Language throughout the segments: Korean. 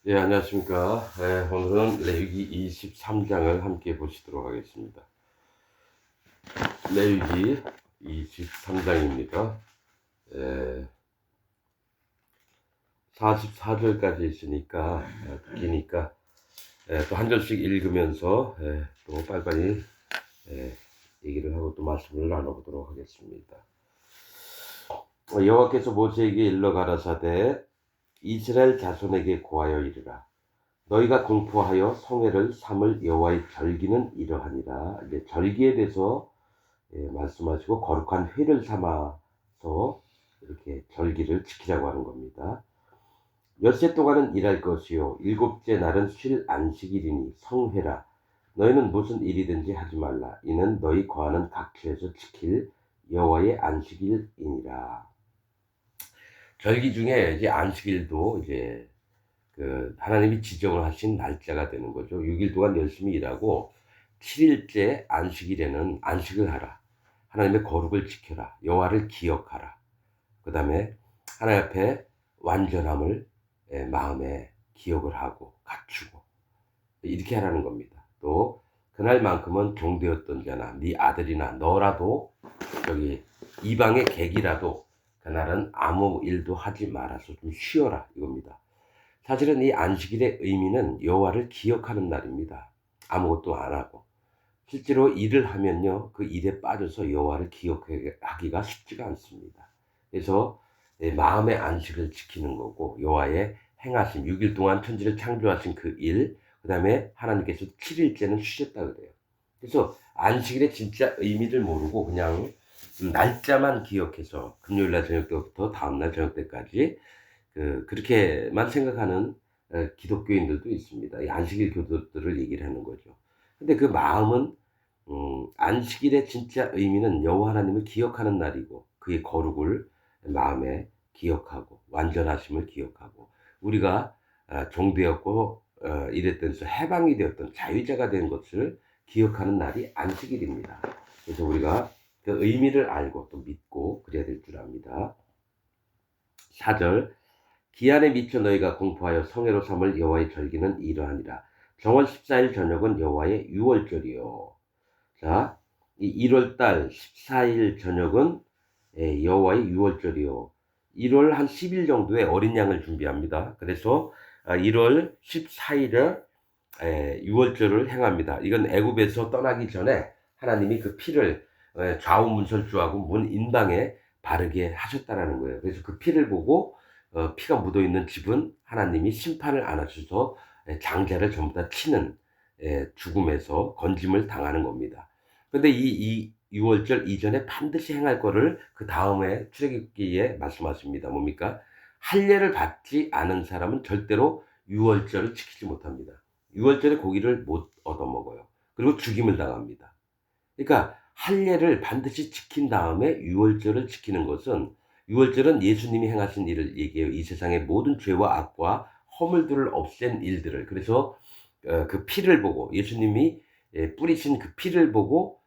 예, 안녕하십니까. 오늘은 레위기 23장을 함께 보시도록 하겠습니다. 레위기 23장입니다. 44절까지 있으니까 기니까 또 한 절씩 읽으면서 또 빨리빨리 얘기를 하고 또 말씀을 나눠보도록 하겠습니다. 여호와께서 모세에게 일러 가라사대 이스라엘 자손에게 고하여 이르라. 너희가 공포하여 성회를 삼을 여호와의 절기는 이러하니라. 이제 절기에 대해서 말씀하시고 거룩한 회를 삼아서 이렇게 절기를 지키자고 하는 겁니다. 엿새 동안은 일할 것이요 일곱째 날은 쉴 안식일이니 성회라. 너희는 무슨 일이든지 하지 말라. 이는 너희 거하는 각처에서 지킬 여호와의 안식일이니라. 절기 중에 이제 안식일도 이제 그 하나님이 지정을 하신 날짜가 되는 거죠. 6일 동안 열심히 일하고 7일째 안식일에는 안식을 하라. 하나님의 거룩을 지켜라. 여호와를 기억하라. 그 다음에 하나님 앞에 완전함을 마음에 기억을 하고 갖추고 이렇게 하라는 겁니다. 또 그날만큼은 종되었던 자나 네 아들이나 너라도 저기 이방의 객이라도 그날은 아무 일도 하지 말아서 좀 쉬어라 이겁니다. 사실은 이 안식일의 의미는 여호와를 기억하는 날입니다. 아무것도 안 하고 실제로 일을 하면요 그 일에 빠져서 여호와를 기억하기가 쉽지가 않습니다. 그래서 마음의 안식을 지키는 거고 여호와의 행하심 6일 동안 천지를 창조하신 그 일, 그 다음에 하나님께서 7일째는 쉬셨다 그래요. 그래서 안식일의 진짜 의미를 모르고 그냥 날짜만 기억해서 금요일날 저녁 때부터 다음날 저녁 때까지 그렇게만 생각하는 기독교인들도 있습니다. 이 안식일 교도들을 얘기를 하는 거죠. 근데 그 마음은 안식일의 진짜 의미는 여호와 하나님을 기억하는 날이고 그의 거룩을 마음에 기억하고 완전하심을 기억하고 우리가 종되었고 이랬던 해방이 되었던 자유자가 된 것을 기억하는 날이 안식일입니다. 그래서 우리가 그 의미를 알고 또 믿고 그래야 될 줄 압니다. 4절 기한에 미쳐 너희가 공포하여 성회로 삼을 여호와의 절기는 이러하니라. 정월 14일 저녁은 여호와의 유월절이요. 자, 이 1월달 14일 저녁은 여호와의 유월절이요. 1월 한 10일 정도에 어린 양을 준비합니다. 그래서 1월 14일에 유월절을 행합니다. 이건 애굽에서 떠나기 전에 하나님이 그 피를 좌우 문설주하고 문 인방에 바르게 하셨다라는 거예요. 그래서 그 피를 보고 피가 묻어 있는 집은 하나님이 심판을 안 하셔서 장자를 전부 다 치는 죽음에서 건짐을 당하는 겁니다. 그런데 이 유월절 이전에 반드시 행할 거를 그 다음에 출애굽기에 말씀하십니다. 뭡니까? 할례를 받지 않은 사람은 절대로 유월절을 지키지 못합니다. 유월절에 고기를 못 얻어먹어요. 그리고 죽임을 당합니다. 그러니까 할례를 반드시 지킨 다음에 유월절을 지키는 것은 유월절은 예수님이 행하신 일을 얘기해요. 이 세상의 모든 죄와 악과 허물들을 없앤 일들을. 그래서 그 피를 보고 예수님이 뿌리신 그 피를 보고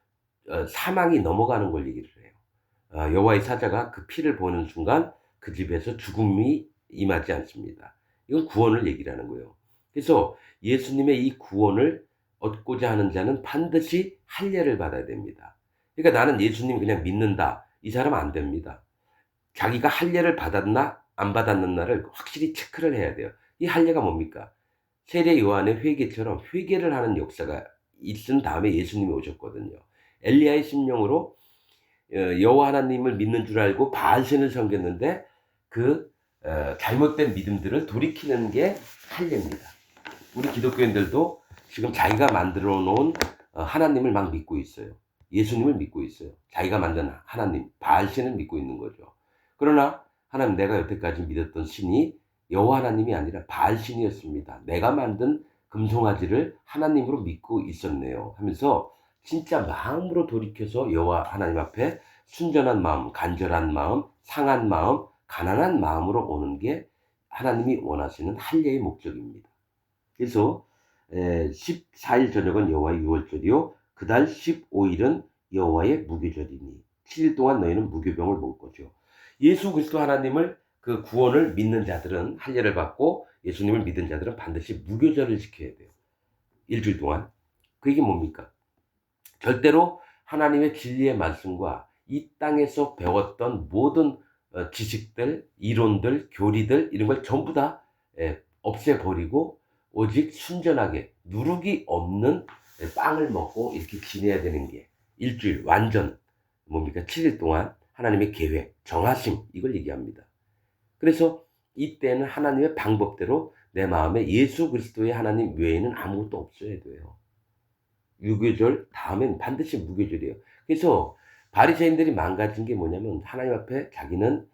사망이 넘어가는 걸 얘기를 해요. 여호와의 사자가 그 피를 보는 순간 그 집에서 죽음이 임하지 않습니다. 이건 구원을 얘기를 하는 거예요. 그래서 예수님의 이 구원을 얻고자 하는 자는 반드시 할례를 받아야 됩니다. 그러니까 나는 예수님 그냥 믿는다. 이 사람 안 됩니다. 자기가 할례를 받았나 안 받았느냐를 확실히 체크를 해야 돼요. 이 할례가 뭡니까? 세례 요한의 회개처럼 회개를 하는 역사가 있은 다음에 예수님이 오셨거든요. 엘리야의 심령으로 여호와 하나님을 믿는 줄 알고 바알신을 섬겼는데 그 잘못된 믿음들을 돌이키는 게 할례입니다. 우리 기독교인들도 지금 자기가 만들어 놓은 하나님을 막 믿고 있어요. 예수님을 믿고 있어요. 자기가 만든 하나님, 바알신을 믿고 있는 거죠. 그러나 하나님 내가 여태까지 믿었던 신이 여호와 하나님이 아니라 바알신이었습니다. 내가 만든 금송아지를 하나님으로 믿고 있었네요. 하면서 진짜 마음으로 돌이켜서 여호와 하나님 앞에 순전한 마음, 간절한 마음, 상한 마음, 가난한 마음으로 오는 게 하나님이 원하시는 할례의 목적입니다. 그래서 14일 저녁은 여호와의 유월절이요 그달 15일은 여호와의 무교절이니 7일 동안 너희는 무교병을 먹을 거죠. 예수 그리스도 하나님을 그 구원을 믿는 자들은 할례를 받고 예수님을 믿은 자들은 반드시 무교절을 지켜야 돼요. 일주일 동안. 그게 뭡니까? 절대로 하나님의 진리의 말씀과 이 땅에서 배웠던 모든 지식들, 이론들, 교리들 이런 걸 전부 다 없애버리고 오직 순전하게 누룩이 없는 빵을 먹고 이렇게 지내야 되는 게 일주일 완전 뭡니까? 7일 동안 하나님의 계획, 정하심 이걸 얘기합니다. 그래서 이때는 하나님의 방법대로 내 마음에 예수 그리스도의 하나님 외에는 아무것도 없어야 돼요. 유교절 다음엔 반드시 무교절이에요. 그래서 바리새인들이 망가진 게 뭐냐면 하나님 앞에 자기는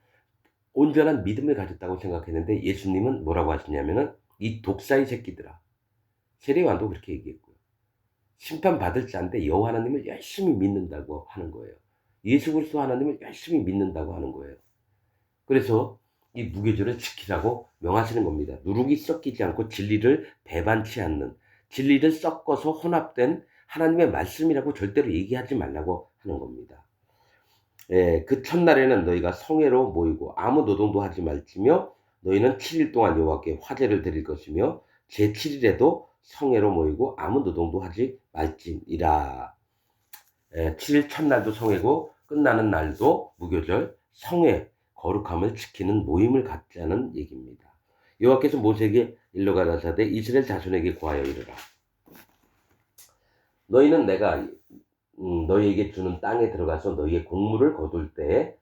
온전한 믿음을 가졌다고 생각했는데 예수님은 뭐라고 하시냐면은 이 독사의 새끼들아. 세례요한도 그렇게 얘기했고요. 심판받을 자인데 여호와 하나님을 열심히 믿는다고 하는 거예요. 예수 그리스도 하나님을 열심히 믿는다고 하는 거예요. 그래서 이 무교절을 지키라고 명하시는 겁니다. 누룩이 섞이지 않고 진리를 배반치 않는, 진리를 섞어서 혼합된 하나님의 말씀이라고 절대로 얘기하지 말라고 하는 겁니다. 그 첫날에는 너희가 성회로 모이고 아무 노동도 하지 말지며 너희는 7일 동안 여호와께 화제를 드릴 것이며 제7일에도 성회로 모이고 아무 노동도 하지 말지니라. 7일 첫날도 성회고 끝나는 날도 무교절, 성회, 거룩함을 지키는 모임을 갖자는 얘기입니다. 여호와께서 모세에게 일러 가라사대 이스라엘 자손에게 고하여 이르라. 너희는 내가 너희에게 주는 땅에 들어가서 너희의 곡물을 거둘 때에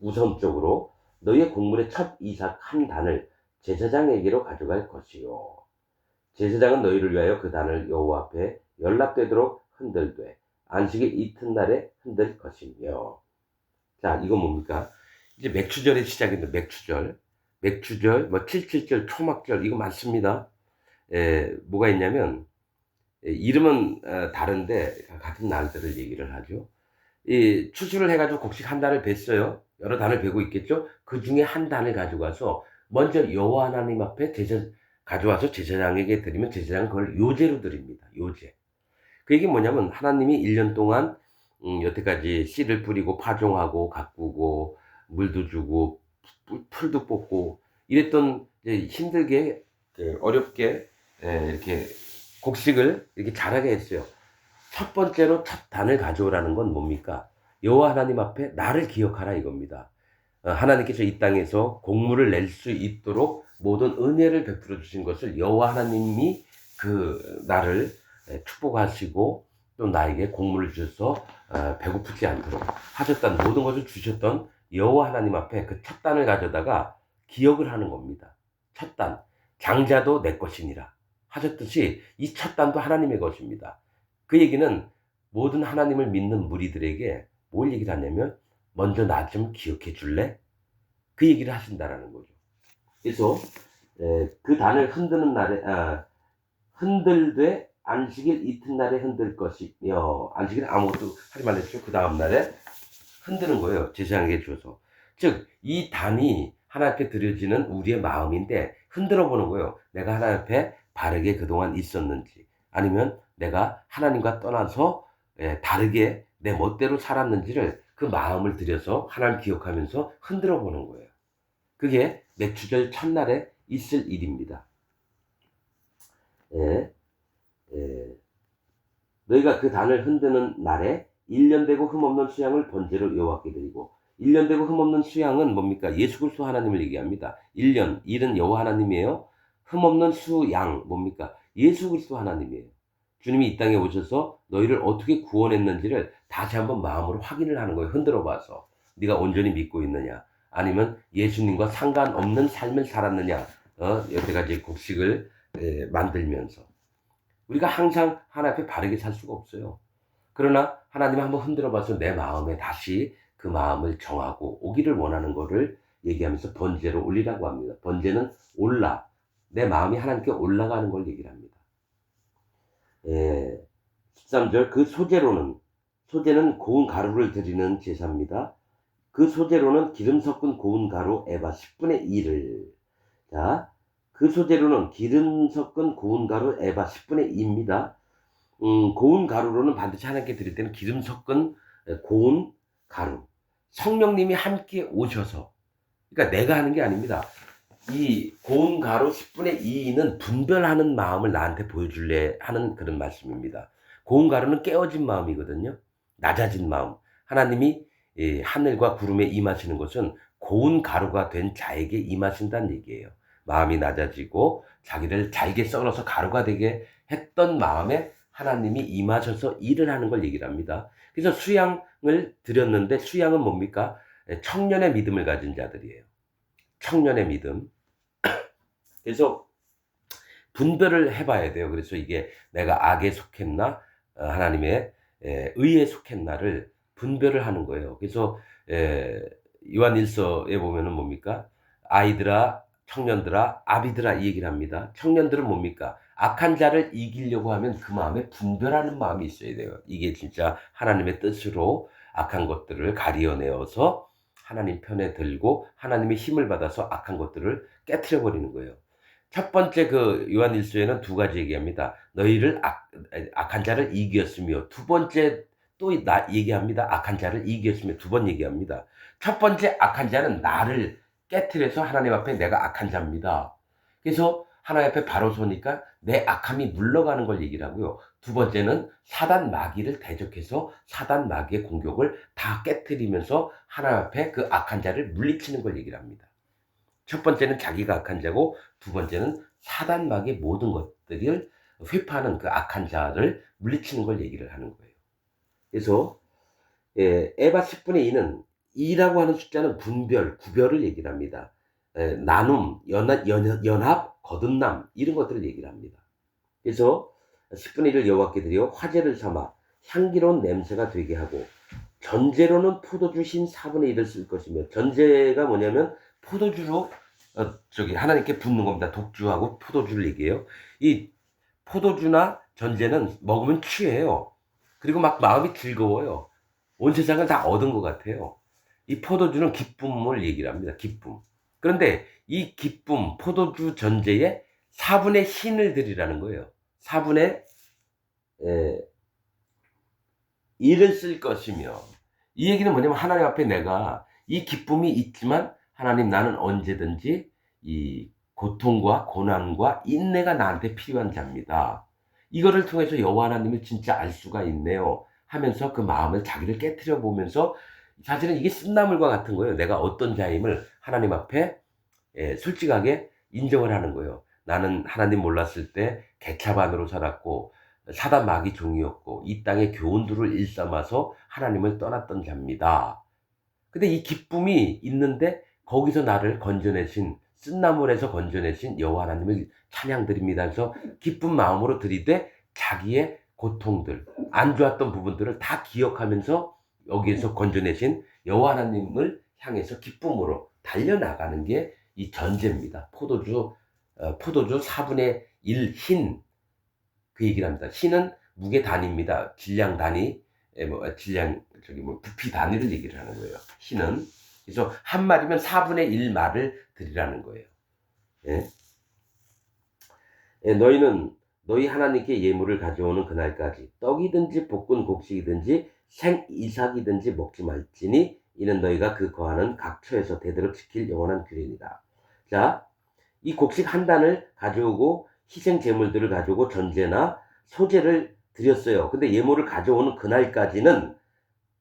우선적으로 너희의 곡물의 첫 이삭 한 단을 제사장에게로 가져갈 것이요. 제사장은 너희를 위하여 그 단을 여호와 앞에 연락되도록 흔들되 안식의 이튿날에 흔들 것이며. 자, 이건 뭡니까? 이제 맥추절의 시작인데 맥추절, 뭐 7.7절, 초막절 이거 많습니다. 뭐가 있냐면 이름은 다른데 같은 날들을 얘기를 하죠. 이 추수를 해가지고 곡식 한 단을 뱄어요. 여러 단을 베고 있겠죠. 그 중에 한 단을 가져가서 먼저 여호와 하나님 앞에 가져와서 제사장에게 드리면 제사장은 그걸 요제로 드립니다. 요제. 그 얘기 뭐냐면 하나님이 1년 동안 여태까지 씨를 뿌리고 파종하고 가꾸고 물도 주고 풀도 뽑고 이랬던 힘들게 어렵게 이렇게 곡식을 이렇게 자라게 했어요. 첫 번째로 첫 단을 가져오라는 건 뭡니까? 여호와 하나님 앞에 나를 기억하라 이겁니다. 하나님께서 이 땅에서 곡물을 낼 수 있도록 모든 은혜를 베풀어 주신 것을 여호와 하나님이 그 나를 축복하시고 또 나에게 곡물을 주셔서 배고프지 않도록 하셨던 모든 것을 주셨던 여호와 하나님 앞에 그 첫 단을 가져다가 기억을 하는 겁니다. 첫 단, 장자도 내 것이니라 하셨듯이 이 첫 단도 하나님의 것입니다. 그 얘기는 모든 하나님을 믿는 무리들에게 뭘 얘기를 하냐면 먼저 나 좀 기억해 줄래? 그 얘기를 하신다라는 거죠. 그래서 그 단을 흔드는 날에 흔들되 안식일 이튿날에 흔들 것이며 안식일 아무것도 하지 말랬죠. 그 다음 날에 흔드는 거예요. 제사장에게 주어서. 즉 이 단이 하나님 앞에 드려지는 우리의 마음인데 흔들어 보는 거예요. 내가 하나님 앞에 바르게 그동안 있었는지 아니면 내가 하나님과 떠나서 다르게 내 멋대로 살았는지를 그 마음을 들여서 하나님 기억하면서 흔들어 보는 거예요. 그게 맥추절 첫날에 있을 일입니다. 너희가 그 단을 흔드는 날에 1년 되고 흠없는 수양을 번제로 여호와께 드리고 1년 되고 흠없는 수양은 뭡니까? 예수 그리스도 하나님을 얘기합니다. 1년, 일은 여호와 하나님이에요. 흠없는 수양 뭡니까? 예수 그리스도 하나님이에요. 주님이 이 땅에 오셔서 너희를 어떻게 구원했는지를 다시 한번 마음으로 확인을 하는 거예요. 흔들어 봐서. 네가 온전히 믿고 있느냐? 아니면 예수님과 상관없는 삶을 살았느냐? 여태까지 곡식을 만들면서. 우리가 항상 하나님 앞에 바르게 살 수가 없어요. 그러나 하나님 한번 흔들어 봐서 내 마음에 다시 그 마음을 정하고 오기를 원하는 거를 얘기하면서 번제로 올리라고 합니다. 번제는 내 마음이 하나님께 올라가는 걸 얘기를 합니다. 13절 그 소제는 고운 가루를 드리는 제사입니다. 그 소제로는 기름 섞은 고운 가루 에바 10분의 1을 자, 그 소제로는 기름 섞은 고운 가루 에바 10분의 2입니다. 고운 가루로는 반드시 하나님께 드릴 때는 기름 섞은 고운 가루. 성령님이 함께 오셔서, 그러니까 내가 하는 게 아닙니다. 이 고운 가루 10분의 2는 분별하는 마음을 나한테 보여줄래 하는 그런 말씀입니다. 고운 가루는 깨어진 마음이거든요. 낮아진 마음. 하나님이 하늘과 구름에 임하시는 것은 고운 가루가 된 자에게 임하신다는 얘기예요. 마음이 낮아지고 자기를 잘게 썰어서 가루가 되게 했던 마음에 하나님이 임하셔서 일을 하는 걸 얘기를 합니다. 그래서 수양을 드렸는데 수양은 뭡니까? 청년의 믿음을 가진 자들이에요. 청년의 믿음. 그래서 분별을 해봐야 돼요. 그래서 이게 내가 악에 속했나 하나님의 의에 속했나를 분별을 하는 거예요. 그래서 요한일서에 보면은 뭡니까? 아이들아, 청년들아, 아비들아 이 얘기를 합니다. 청년들은 뭡니까? 악한 자를 이기려고 하면 그 마음에 분별하는 마음이 있어야 돼요. 이게 진짜 하나님의 뜻으로 악한 것들을 가리어내어서 하나님 편에 들고 하나님의 힘을 받아서 악한 것들을 깨트려 버리는 거예요. 첫 번째 그 요한일서에는 두 가지 얘기합니다. 너희를 악한 자를 이겼으며, 두 번째 또 얘기합니다. 악한 자를 이겼으며 두 번 얘기합니다. 첫 번째 악한 자는 나를 깨트려서 하나님 앞에 내가 악한 자입니다. 그래서 하나님 앞에 바로 서니까 내 악함이 물러가는 걸 얘기를 하고요. 두 번째는 사단 마귀를 대적해서 사단 마귀의 공격을 다 깨트리면서 하나님 앞에 그 악한 자를 물리치는 걸 얘기를 합니다. 첫 번째는 자기가 악한 자고 두 번째는 사단 마귀의 모든 것들을 회파하는 그 악한 자를 물리치는 걸 얘기를 하는 거예요. 그래서 에바 10분의 2는 2라고 하는 숫자는 분별, 구별을 얘기를 합니다. 나눔, 연합, 거듭남 이런 것들을 얘기를 합니다. 그래서 10분의 1을 여호와께 드려 화제를 삼아 향기로운 냄새가 되게 하고, 전제로는 포도주 신 4분의 1을 쓸 것이며, 전제가 뭐냐면 포도주로 하나님께 붓는 겁니다. 독주하고 포도주를 얘기해요. 이 포도주나 전제는 먹으면 취해요. 그리고 막 마음이 즐거워요. 온 세상을 다 얻은 것 같아요. 이 포도주는 기쁨을 얘기를 합니다. 기쁨. 그런데 이 기쁨, 포도주 전제에 4분의 신을 드리라는 거예요. 4분의 1을 쓸 것이며, 이 얘기는 뭐냐면 하나님 앞에 내가 이 기쁨이 있지만 하나님 나는 언제든지 이 고통과 고난과 인내가 나한테 필요한 자입니다. 이거를 통해서 여호와 하나님을 진짜 알 수가 있네요 하면서 그 마음을 자기를 깨트려 보면서, 사실은 이게 쓴나물과 같은 거예요. 내가 어떤 자임을 하나님 앞에 솔직하게 인정을 하는 거예요. 나는 하나님 몰랐을 때 개차반으로 살았고 사단 마귀 종이었고 이 땅의 교훈들을 일삼아서 하나님을 떠났던 자입니다. 근데 이 기쁨이 있는데 거기서 나를 건져내신, 쓴나물에서 건져내신 여호와 하나님을 찬양드립니다. 그래서 기쁜 마음으로 드리되 자기의 고통들, 안 좋았던 부분들을 다 기억하면서 여기에서 건져내신 여호와 하나님을 향해서 기쁨으로 달려나가는 게 이 전제입니다. 포도주 4분의 1 흰, 그 얘기를 합니다. 흰은 무게 단위입니다. 질량 단위, 부피 단위를 얘기를 하는 거예요. 흰은. 그래서 한 마리면 4분의 1 말을 드리라는 거예요. 예? 너희는 너희 하나님께 예물을 가져오는 그날까지 떡이든지 볶은 곡식이든지 생이삭이든지 먹지 말지니 이는 너희가 그 거하는 각처에서 대대로 지킬 영원한 규례니라. 자, 이 곡식 한 단을 가져오고 희생 제물들을 가져오고 전제나 소제를 드렸어요. 근데 예물을 가져오는 그날까지는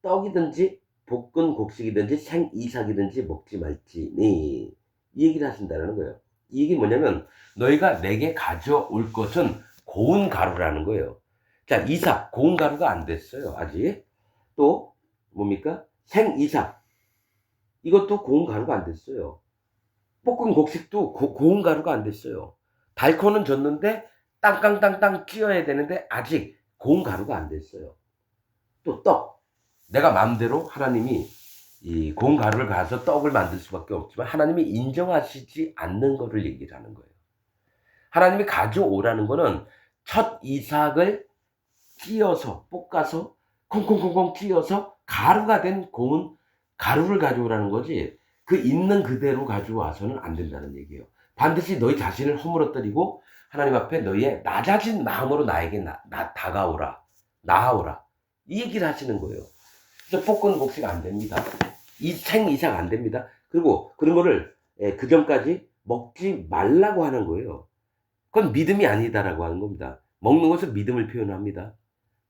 떡이든지 볶은 곡식이든지 생이삭이든지 먹지 말지니, 이 얘기를 하신다는 거예요. 이 얘기 뭐냐면 너희가 내게 가져올 것은 고운 가루라는 거예요. 자, 이삭, 고운 가루가 안 됐어요. 아직. 또 뭡니까? 생이삭, 이것도 고운 가루가 안 됐어요. 볶은 곡식도 고운 가루가 안 됐어요. 달코는 졌는데 땅땅땅땅 찧어야 되는데 아직 고운 가루가 안 됐어요. 또 떡, 내가 마음대로 하나님이 이 고운 가루를 가서 떡을 만들 수밖에 없지만 하나님이 인정하시지 않는 거를 얘기를 하는 거예요. 하나님이 가져오라는 거는 첫 이삭을 찧어서 볶아서 콩콩콩콩 찧어서 가루가 된 고운 가루를 가져오라는 거지, 그 있는 그대로 가져와서는 안 된다는 얘기예요. 반드시 너희 자신을 허물어뜨리고 하나님 앞에 너희의 낮아진 마음으로 나에게 다가오라, 나아오라, 이 얘기를 하시는 거예요. 그래서 볶은 곡식 안 됩니다. 이 생 이삭 안 됩니다. 그리고 그런 거를 그 전까지 먹지 말라고 하는 거예요. 그건 믿음이 아니다라고 하는 겁니다. 먹는 것은 믿음을 표현합니다.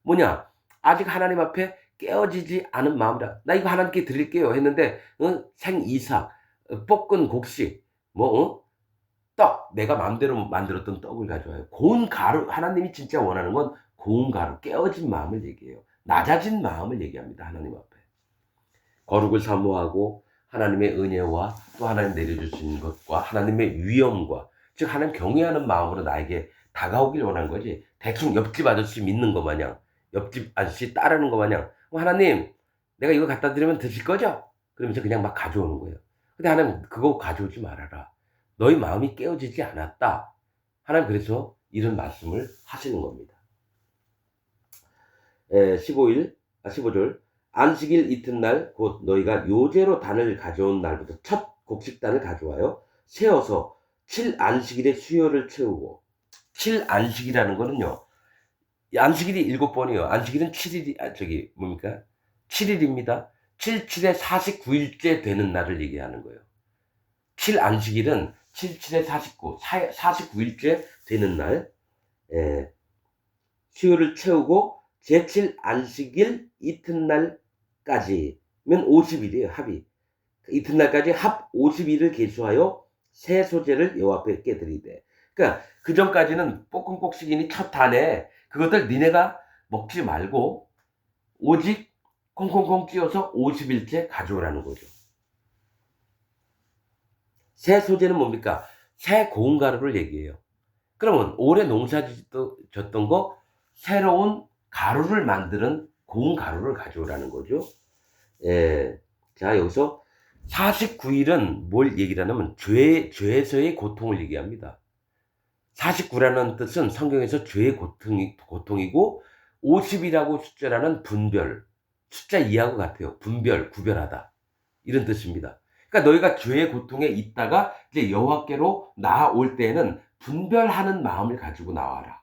뭐냐? 아직 하나님 앞에 깨어지지 않은 마음이라. 나 이거 하나님께 드릴게요 했는데 생이삭, 볶은 곡식, 떡, 내가 마음대로 만들었던 떡을 가져와요. 고운 가루, 하나님이 진짜 원하는 건 고운 가루, 깨어진 마음을 얘기해요. 낮아진 마음을 얘기합니다. 하나님 앞에. 거룩을 사모하고 하나님의 은혜와 또 하나님 내려주신 것과 하나님의 위엄과, 즉 하나님 경외하는 마음으로 나에게 다가오길 원하는 거지. 대충 옆집 아저씨 믿는 거 마냥, 옆집 아저씨 따르는 거 마냥, 하나님 내가 이거 갖다 드리면 드실 거죠? 그러면서 그냥 막 가져오는 거예요. 근데 하나님 그거 가져오지 말아라. 너희 마음이 깨어지지 않았다. 하나님 그래서 이런 말씀을 하시는 겁니다. 15절 안식일 이튿날 곧 너희가 요제로 단을 가져온 날부터 첫 곡식단을 가져와요. 세어서 7안식일의 수요를 채우고, 7안식이라는 거는요, 안식일이 7번이에요. 안식일은 7일이, 뭡니까? 7일입니다. 77에 49일째 되는 날을 얘기하는 거예요. 7안식일은 77에 49일째 되는 날, 수요를 채우고, 제7안식일 이튿날까지면 50일이에요. 합이. 이튿날까지 합 50일을 계수하여 새 소재를 여호와 앞에 드리되. 그러니까 그 전까지는 볶은 곡식이니 첫 단에 그것들 니네가 먹지 말고 오직 콩콩콩 찧어서 50일째 가져오라는 거죠. 새 소재는 뭡니까? 새 고운 가루를 얘기해요. 그러면 올해 농사 졌던 거 새로운 가루를 만드는 고운 가루를 가져오라는 거죠. 자, 여기서 49일은 뭘 얘기를 하냐면 죄에서의 고통을 얘기합니다. 49라는 뜻은 성경에서 죄의 고통이고 50이라고 숫자라는 분별, 숫자 2하고 같아요. 분별, 구별하다. 이런 뜻입니다. 그러니까 너희가 죄의 고통에 있다가 이제 여호와께로 나아올 때에는 분별하는 마음을 가지고 나와라.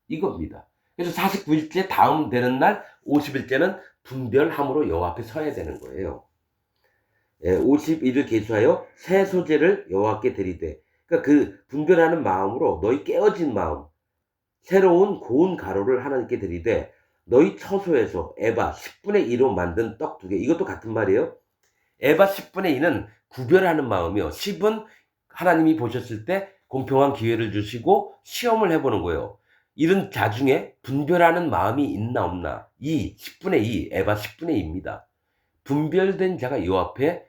이겁니다. 그래서 49일째 다음 되는 날 50일째는 분별함으로 여호와 앞에 서야 되는 거예요. 50일을 계수하여 새 소재를 여호와께 드리되, 그러니까 그 분별하는 마음으로 너희 깨어진 마음, 새로운 고운 가루를 하나님께 드리되, 너희 처소에서 에바 10분의 1로 만든 떡 2개, 이것도 같은 말이에요. 에바 10분의 2는 구별하는 마음이요. 10은 하나님이 보셨을 때 공평한 기회를 주시고 시험을 해보는 거예요. 이런 자 중에 분별하는 마음이 있나 없나. 10분의 2, 에바 10분의 2입니다. 분별된 자가 요 앞에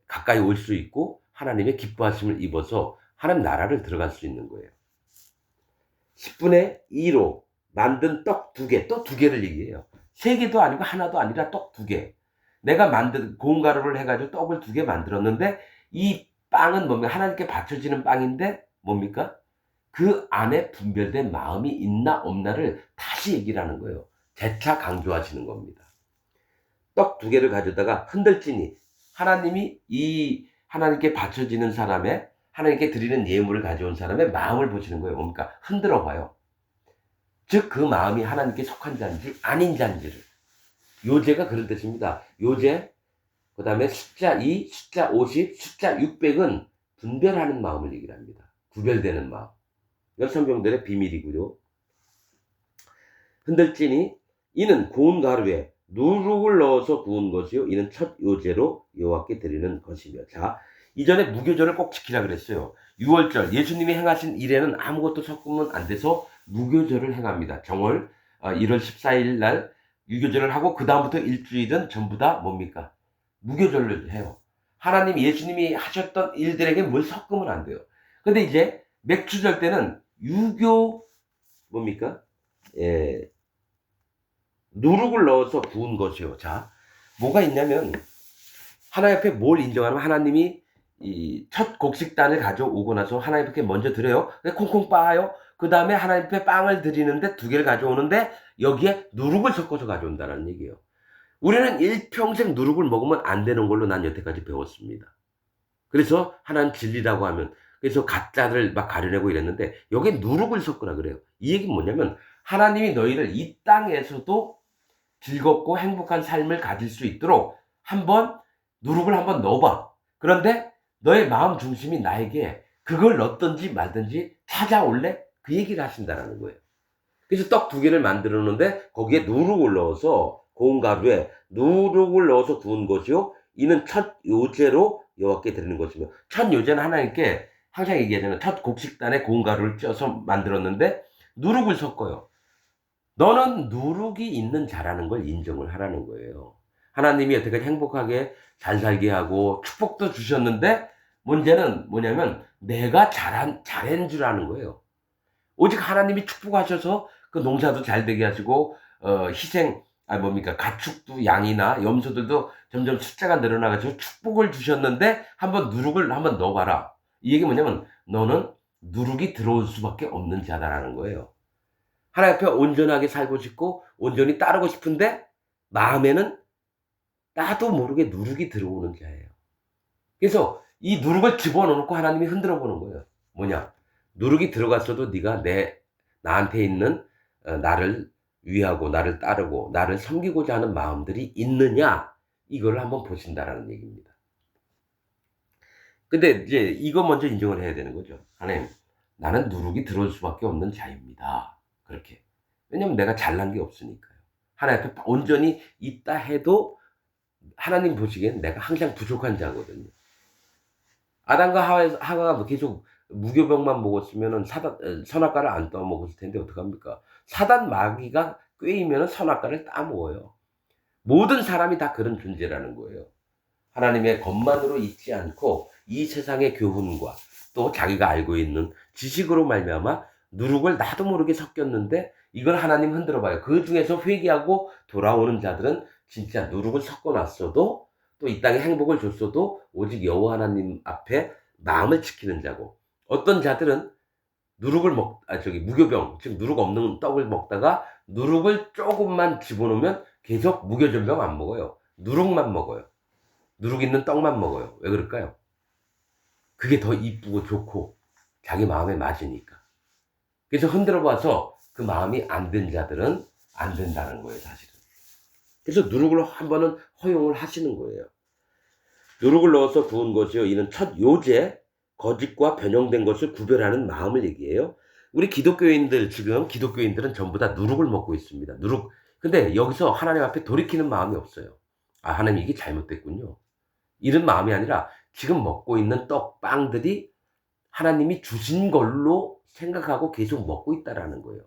가까이 올 수 있고 하나님의 기뻐하심을 입어서 하나님 나라를 들어갈 수 있는 거예요. 10분의 2로 만든 떡 2개, 또 2개를 얘기해요. 3개도 아니고 하나도 아니라 떡 2개. 내가 만든 고운 가루를 해가지고 떡을 2개 만들었는데, 이 빵은 뭡니까? 하나님께 바쳐지는 빵인데 뭡니까? 그 안에 분별된 마음이 있나 없나를 다시 얘기를 하는 거예요. 재차 강조하시는 겁니다. 떡 2개를 가져다가 흔들지니, 하나님이 이 하나님께 바쳐지는 사람의, 하나님께 드리는 예물을 가져온 사람의 마음을 보시는 거예요. 뭡니까? 흔들어 봐요. 즉 그 마음이 하나님께 속한 자인지 아닌 자인지를. 요제가 그런 뜻입니다. 요제, 그 다음에 숫자 2, 숫자 50, 숫자 600은 분별하는 마음을 얘기를 합니다. 구별되는 마음. 이건 성경들의 비밀이고요. 흔들지니 이는 고운 가루에 누룩을 넣어서 구운 것이요, 이는 첫 요제로 여호와께 드리는 것이며. 자, 이전에 무교절을 꼭 지키라 그랬어요. 6월절 예수님이 행하신 일에는 아무것도 섞으면 안 돼서 무교절을 행합니다. 정월 1월 14일 날 유교절을 하고 그 다음부터 일주일은 전부 다 뭡니까? 무교절을 해요. 하나님 예수님이 하셨던 일들에게 뭘 섞으면 안 돼요. 근데 이제 맥주절 때는 유교 뭡니까? 누룩을 넣어서 구운 것이요. 자, 뭐가 있냐면 하나님 앞에 뭘 인정하면, 하나님이 이 첫 곡식단을 가져오고 나서 하나님 앞에 먼저 드려요. 콩콩 빻아요. 그 다음에 하나님 앞에 빵을 드리는데 2개를 가져오는데 여기에 누룩을 섞어서 가져온다는 얘기예요. 우리는 일평생 누룩을 먹으면 안 되는 걸로 난 여태까지 배웠습니다. 그래서 하나님 진리라고 하면, 그래서 가짜를 막 가려내고 이랬는데 여기에 누룩을 섞으라 그래요. 이 얘기는 뭐냐면 하나님이 너희를 이 땅에서도 즐겁고 행복한 삶을 가질 수 있도록 누룩을 한번 넣어봐. 그런데 너의 마음 중심이 나에게 그걸 넣든지 말든지 찾아올래? 그 얘기를 하신다라는 거예요. 그래서 떡 2개를 만들어 놓는데 거기에 누룩을 넣어서 고운 가루에 누룩을 넣어서 구운 것이요 이는 첫 요제로 여호와께 드리는 것이며, 첫 요제는 하나님께 항상 얘기하잖아요. 첫 곡식단에 고운 가루를 쪄서 만들었는데 누룩을 섞어요. 너는 누룩이 있는 자라는 걸 인정을 하라는 거예요. 하나님이 여태까지 행복하게 잘 살게 하고 축복도 주셨는데 문제는 뭐냐면 내가 잘한 줄 아는 거예요. 오직 하나님이 축복하셔서 그 농사도 잘 되게 하시고 가축도 양이나 염소들도 점점 숫자가 늘어나가지고 축복을 주셨는데 한번 누룩을 한번 넣어봐라. 이 얘기 뭐냐면 너는 누룩이 들어올 수밖에 없는 자다라는 거예요. 하나님 앞에 온전하게 살고 싶고 온전히 따르고 싶은데 마음에는 나도 모르게 누룩이 들어오는 자예요. 그래서 이 누룩을 집어넣고 하나님이 흔들어 보는 거예요. 뭐냐? 누룩이 들어갔어도 네가 나한테 있는 나를 위하고 나를 따르고 나를 섬기고자 하는 마음들이 있느냐? 이걸 한번 보신다라는 얘기입니다. 근데 이제 이거 먼저 인정을 해야 되는 거죠. 하나님, 나는 누룩이 들어올 수밖에 없는 자입니다. 그렇게. 왜냐면 내가 잘난 게 없으니까요. 하나님 앞에 온전히 있다 해도 하나님 보시기엔 내가 항상 부족한 자거든요. 아담과 하와가 계속 무교병만 먹었으면은 선악과를 안 떠먹었을 텐데 어떡합니까? 사단 마귀가 꿰이면은 선악과를 따먹어요. 모든 사람이 다 그런 존재라는 거예요. 하나님의 것만으로 있지 않고 이 세상의 교훈과 또 자기가 알고 있는 지식으로 말미암아 누룩을 나도 모르게 섞였는데 이걸 하나님 흔들어 봐요. 그 중에서 회개하고 돌아오는 자들은 진짜 누룩을 섞어놨어도 또 이 땅에 행복을 줬어도 오직 여호와 하나님 앞에 마음을 지키는 자고, 어떤 자들은 무교병, 즉 누룩 없는 떡을 먹다가 누룩을 조금만 집어넣으면 계속 무교전병 안 먹어요. 누룩만 먹어요. 누룩 있는 떡만 먹어요. 왜 그럴까요? 그게 더 이쁘고 좋고 자기 마음에 맞으니까. 그래서 흔들어 봐서 그 마음이 안 된 자들은 안 된다는 거예요, 사실은. 그래서 누룩을 한 번은 허용을 하시는 거예요. 누룩을 넣어서 구운 것이요 이는 첫 요제, 거짓과 변형된 것을 구별하는 마음을 얘기해요. 우리 기독교인들은 전부 다 누룩을 먹고 있습니다. 누룩. 근데 여기서 하나님 앞에 돌이키는 마음이 없어요. 아, 하나님 이게 잘못됐군요. 이런 마음이 아니라 지금 먹고 있는 떡, 빵들이 하나님이 주신 걸로 생각하고 계속 먹고 있다라는 거예요.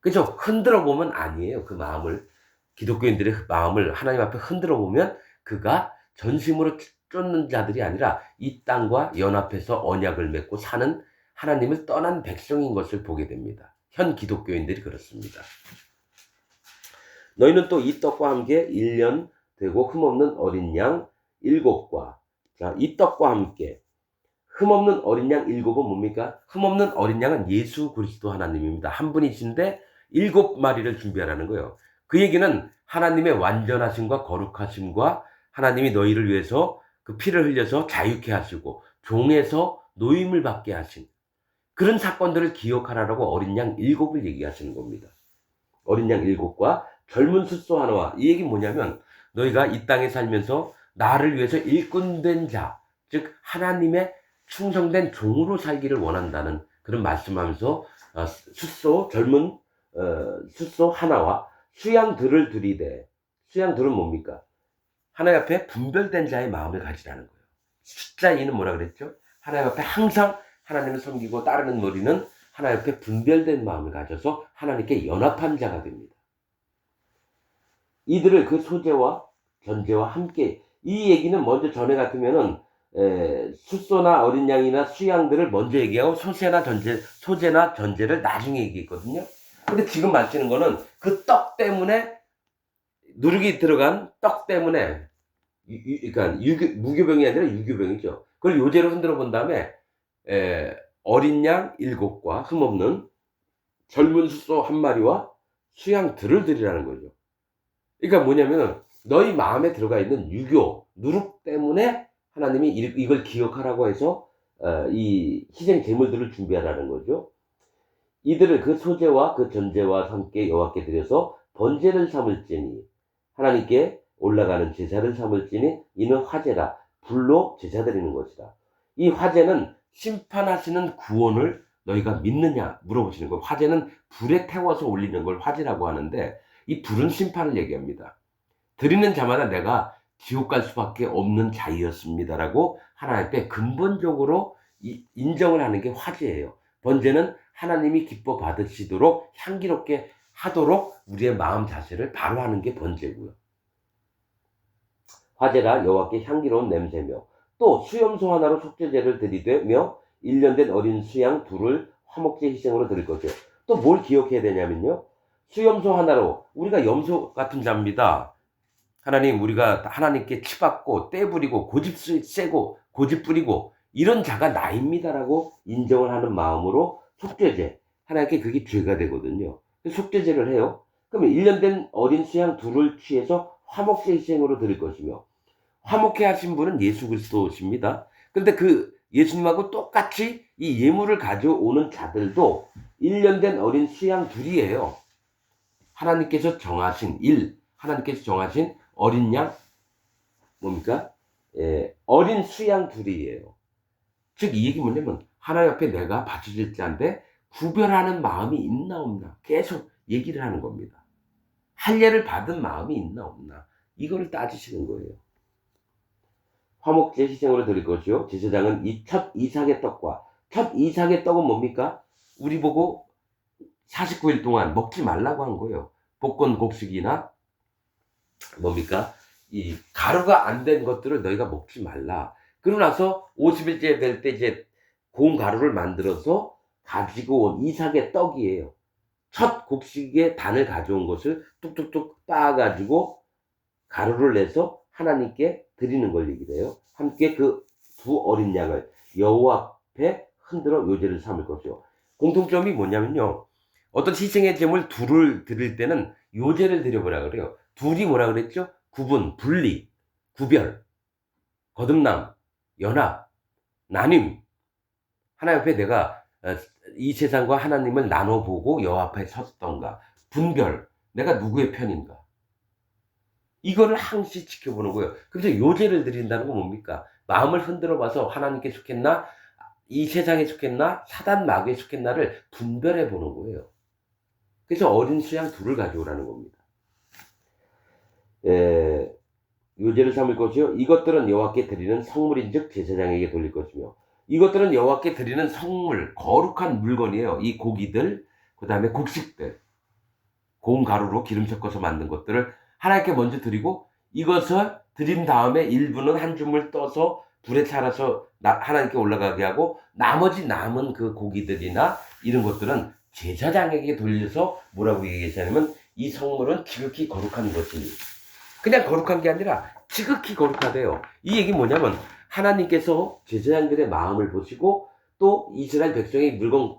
그래서 흔들어 보면 아니에요. 그 마음을, 기독교인들의 마음을 하나님 앞에 흔들어 보면 그가 전심으로 쫓는 자들이 아니라 이 땅과 연합해서 언약을 맺고 사는 하나님을 떠난 백성인 것을 보게 됩니다. 현 기독교인들이 그렇습니다. 너희는 또 이 떡과 함께 1년 되고 흠없는 어린 양 7과, 자, 이 떡과 함께 흠없는 어린 양 7은 뭡니까? 흠없는 어린 양은 예수 그리스도 하나님입니다. 한 분이신데 7마리를 준비하라는 거예요. 그 얘기는 하나님의 완전하심과 거룩하심과 하나님이 너희를 위해서 그 피를 흘려서 자유케 하시고 종에서 노임을 받게 하신 그런 사건들을 기억하라고 어린 양 7을 얘기하시는 겁니다. 어린 양 7과 젊은 숫소 하나와, 이 얘기 뭐냐면 너희가 이 땅에 살면서 나를 위해서 일꾼된 자, 즉 하나님의 충성된 종으로 살기를 원한다는 그런 말씀하면서 젊은 숫소 하나와 수양들을 들이되, 수양들은 뭡니까? 하나님 앞에 분별된 자의 마음을 가지라는 거예요. 숫자 2는 뭐라 그랬죠? 하나님 앞에 항상 하나님을 섬기고 따르는 머리는 하나님 앞에 분별된 마음을 가져서 하나님께 연합한 자가 됩니다. 이들을 그 소재와 전제와 함께, 이 얘기는 먼저 전에 같으면은 숫소나 어린 양이나 수양들을 먼저 얘기하고 소재나 전제를 나중에 얘기했거든요. 근데 지금 말씀하는 거는 그 떡 때문에, 누룩이 들어간 떡 때문에, 그러니까 무교병이 아니라 유교병이죠. 그걸 요제로 흔들어 본 다음에 어린 양 7과 흠없는 젊은 숫소 1마리와 수양들을 드리라는 거죠. 그러니까 뭐냐면 너희 마음에 들어가 있는 누룩 때문에 하나님이 이걸 기억하라고 해서 이 희생 제물들을 준비하라는 거죠. 이들을 그 소재와 그 전제와 함께 여호와께 드려서 번제를 삼을지니, 하나님께 올라가는 제사를 삼을지니 이는 화제라, 불로 제사 드리는 것이다. 이 화제는 심판하시는 구원을 너희가 믿느냐 물어보시는 거예요. 화제는 불에 태워서 올리는 걸 화제라고 하는데 이 불은 심판을 얘기합니다. 드리는 자마다 내가 지옥 갈 수밖에 없는 자이었습니다라고 하나님 앞에 근본적으로 인정을 하는 게 화제예요. 번제는 하나님이 기뻐 받으시도록 향기롭게 하도록 우리의 마음 자세를 바로 하는 게 번제고요. 화제가 여호와께 향기로운 냄새며 또 수염소 하나로 속죄제를 드리되며 1년 된 어린 수양 둘을 화목제 희생으로 드릴 거죠. 또 뭘 기억해야 되냐면요. 수염소 하나로 우리가 염소 같은 자입니다. 하나님 우리가 하나님께 치받고 떼부리고 고집 세고 고집 부리고 이런 자가 나입니다라고 인정을 하는 마음으로 속죄제 하나님께 그게 죄가 되거든요. 속죄제를 해요. 그러면 1년 된 어린 수양 둘을 취해서 화목제 희생으로 드릴 것이며 화목해 하신 분은 예수 그리스도십니다. 그런데 그 예수님하고 똑같이 이 예물을 가져오는 자들도 1년 된 어린 수양 둘이에요. 하나님께서 정하신 하나님께서 정하신 어린 양 뭡니까? 어린 수양 둘이에요. 즉 이 얘기 뭐냐면 하나님 앞에 내가 바쳐질 자인데 구별하는 마음이 있나 없나 계속 얘기를 하는 겁니다. 할례를 받은 마음이 있나 없나 이거를 따지시는 거예요. 화목제 희생으로 드릴 것이요 제사장은 이 첫 이삭의 떡과 첫 이삭의 떡은 뭡니까? 우리 보고 49일 동안 먹지 말라고 한 거예요. 볶은 곡식이나 뭡니까? 이 가루가 안 된 것들을 너희가 먹지 말라. 그러고 나서 50일째 될 때 이제 고운 가루를 만들어서 가지고 온 이삭의 떡이에요. 첫 곡식의 단을 가져온 것을 뚝뚝뚝 빻아가지고 가루를 내서 하나님께 드리는 걸 얘기를 해요. 함께 그 두 어린 양을 여호와 앞에 흔들어 요제를 삼을 것이요. 공통점이 뭐냐면요. 어떤 희생의 제물 둘을 드릴 때는 요제를 드려보라 그래요. 둘이 뭐라 그랬죠? 구분, 분리, 구별, 거듭남, 연합, 나눔. 하나님 앞에 내가 이 세상과 하나님을 나눠보고 여호와 앞에 섰던가. 분별, 내가 누구의 편인가. 이거를 항시 지켜보는 거예요. 그래서 요제를 드린다는 건 뭡니까? 마음을 흔들어 봐서 하나님께 속했나, 이 세상에 속했나, 사단 마귀에 속했나를 분별해 보는 거예요. 그래서 어린 수양 둘을 가져오라는 겁니다. 요제를 삼을 것이요. 이것들은 여호와께 드리는 성물인즉 제사장에게 돌릴 것이며 이것들은 여호와께 드리는 성물, 거룩한 물건이에요. 이 고기들, 그 다음에 곡식들, 고운 가루로 기름 섞어서 만든 것들을 하나님께 먼저 드리고 이것을 드린 다음에 일부는 한 줌을 떠서 불에 살아서 하나님께 올라가게 하고 나머지 남은 그 고기들이나 이런 것들은 제사장에게 돌려서 뭐라고 얘기하냐면 이 성물은 지극히 거룩한 것이니 그냥 거룩한 게 아니라 지극히 거룩하대요. 이 얘기 뭐냐면 하나님께서 제사장들의 마음을 보시고 또 이스라엘 백성의 물건